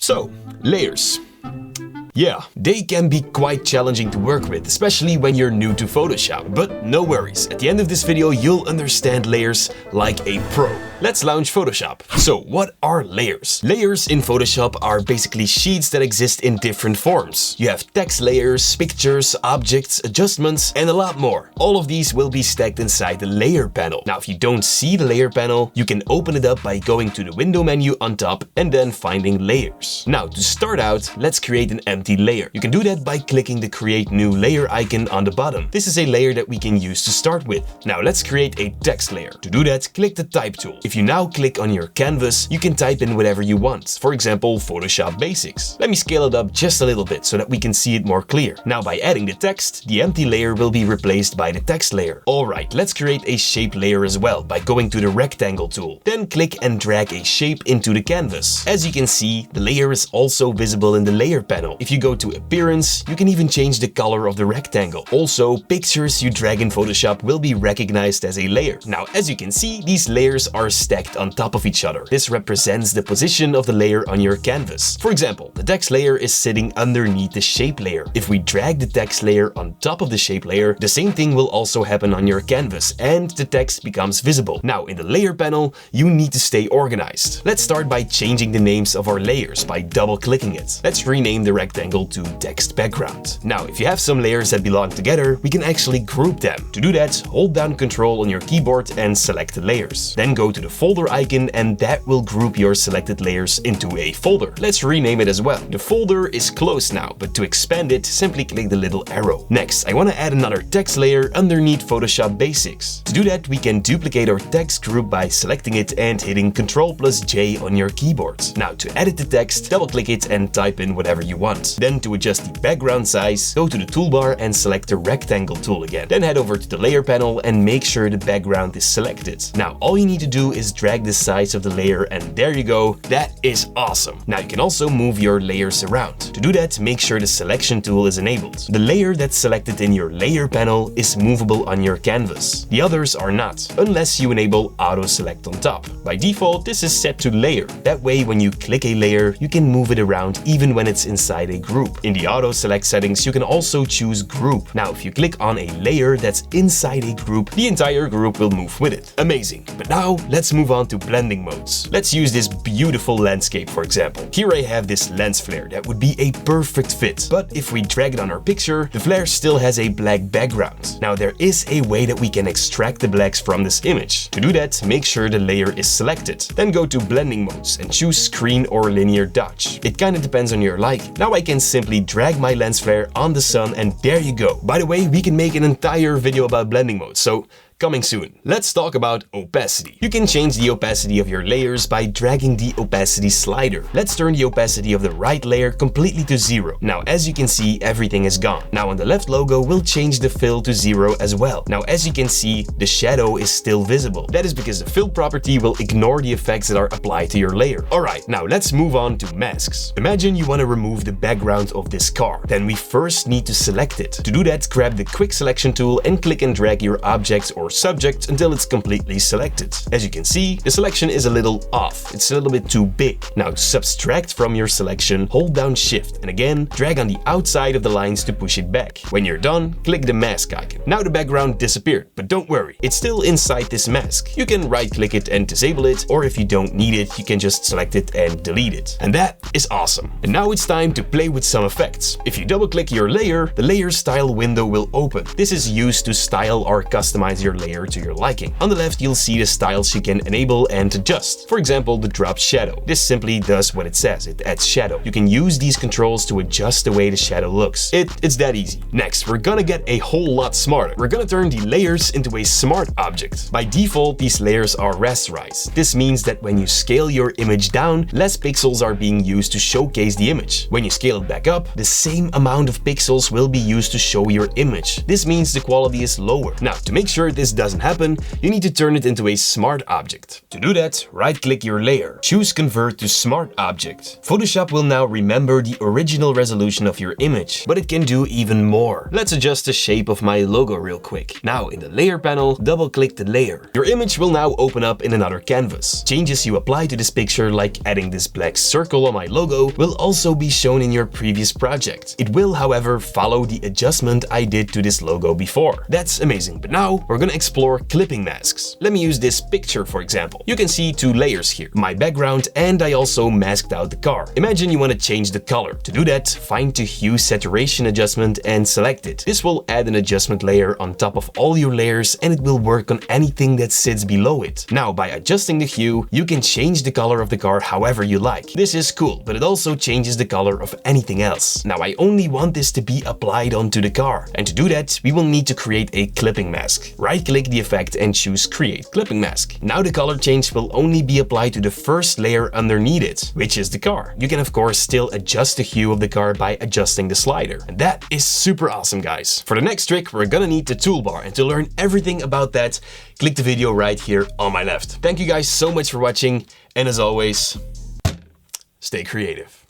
So, layers. Yeah, they can be quite challenging to work with, especially when you're new to Photoshop. But no worries, at the end of this video you'll understand layers like a pro. Let's launch Photoshop. So what are layers? Layers in Photoshop are basically sheets that exist in different forms. You have text layers, pictures, objects, adjustments, and a lot more. All of these will be stacked inside the layer panel. Now if you don't see the layer panel, you can open it up by going to the window menu on top and then finding layers. Now to start out, let's create an empty layer. You can do that by clicking the create new layer icon on the bottom. This is a layer that we can use to start with. Now let's create a text layer. To do that, click the type tool. If you now click on your canvas, you can type in whatever you want. For example, Photoshop Basics. Let me scale it up just a little bit so that we can see it more clear. Now by adding the text, the empty layer will be replaced by the text layer. Alright, let's create a shape layer as well by going to the rectangle tool. Then click and drag a shape into the canvas. As you can see, the layer is also visible in the layer panel. If you go to appearance, you can even change the color of the rectangle. Also, pictures you drag in Photoshop will be recognized as a layer. Now, as you can see, these layers are stacked on top of each other. This represents the position of the layer on your canvas. For example, the text layer is sitting underneath the shape layer. If we drag the text layer on top of the shape layer, the same thing will also happen on your canvas and the text becomes visible. Now, in the layer panel, you need to stay organized. Let's start by changing the names of our layers by double-clicking it. Let's rename the rectangle to text background. Now, if you have some layers that belong together, we can actually group them. To do that, hold down Ctrl on your keyboard and select the layers. Then go to the folder icon and that will group your selected layers into a folder. Let's rename it as well. The folder is closed now, but to expand it, simply click the little arrow. Next, I want to add another text layer underneath Photoshop Basics. To do that, we can duplicate our text group by selecting it and hitting Ctrl+J on your keyboard. Now, to edit the text, double-click it and type in whatever you want. Then to adjust the background size, go to the toolbar and select the rectangle tool again. Then head over to the layer panel and make sure the background is selected. Now, all you need to do is drag the size of the layer and there you go. That is awesome. Now you can also move your layers around. To do that, make sure the selection tool is enabled. The layer that's selected in your layer panel is movable on your canvas. The others are not, unless you enable auto select on top. By default, this is set to layer. That way, when you click a layer, you can move it around even when it's inside a group. In the auto select settings, you can also choose group. Now, if you click on a layer that's inside a group, the entire group will move with it. Amazing. But now let's move on to blending modes. Let's use this beautiful landscape, for example. Here I have this lens flare that would be a perfect fit. But if we drag it on our picture, the flare still has a black background. Now, there is a way that we can extract the blacks from this image. To do that, make sure the layer is selected. Then go to blending modes and choose screen or linear dodge. It kind of depends on your like. Now I can simply drag my lens flare on the sun and there you go. By the way, we can make an entire video about blending modes, so coming soon. Let's talk about opacity. You can change the opacity of your layers by dragging the opacity slider. Let's turn the opacity of the right layer completely to 0. Now, as you can see, everything is gone. Now on the left logo, we'll change the fill to 0 as well. Now, as you can see, the shadow is still visible. That is because the fill property will ignore the effects that are applied to your layer. Alright, now let's move on to masks. Imagine you want to remove the background of this car. Then we first need to select it. To do that, grab the quick selection tool and click and drag your object or subject until it's completely selected. As you can see, the selection is a little off. It's a little bit too big. Now to subtract from your selection, hold down Shift and again, drag on the outside of the lines to push it back. When you're done, click the mask icon. Now the background disappeared, but don't worry, it's still inside this mask. You can right-click it and disable it, or if you don't need it, you can just select it and delete it. And that is awesome. And now it's time to play with some effects. If you double-click your layer, the layer style window will open. This is used to style or customize your layer to your liking. On the left, you'll see the styles you can enable and adjust. For example, the drop shadow. This simply does what it says. It adds shadow. You can use these controls to adjust the way the shadow looks. It's that easy. Next, we're gonna get a whole lot smarter. We're gonna turn the layers into a smart object. By default, these layers are rasterized. This means that when you scale your image down, less pixels are being used to showcase the image. When you scale it back up, the same amount of pixels will be used to show your image. This means the quality is lower. Now, to make sure this this doesn't happen, you need to turn it into a smart object. To do that, right-click your layer, choose Convert to Smart Object. Photoshop will now remember the original resolution of your image, but it can do even more. Let's adjust the shape of my logo real quick. Now in the layer panel, double-click the layer. Your image will now open up in another canvas. Changes you apply to this picture, like adding this black circle on my logo, will also be shown in your previous project. It will, however, follow the adjustment I did to this logo before. That's amazing, but now we're gonna explore clipping masks. Let me use this picture for example. You can see two layers here, my background, and I also masked out the car. Imagine you want to change the color. To do that, find the hue saturation adjustment and select it. This will add an adjustment layer on top of all your layers, and it will work on anything that sits below it. Now, by adjusting the hue, you can change the color of the car however you like. This is cool, but it also changes the color of anything else. Now, I only want this to be applied onto the car, and to do that, we will need to create a clipping mask. Right-click the effect and choose Create Clipping Mask. Now the color change will only be applied to the first layer underneath it, which is the car. You can of course still adjust the hue of the car by adjusting the slider. And that is super awesome, guys. For the next trick, we're gonna need the toolbar, and to learn everything about that, click the video right here on my left. Thank you guys so much for watching, and as always, stay creative.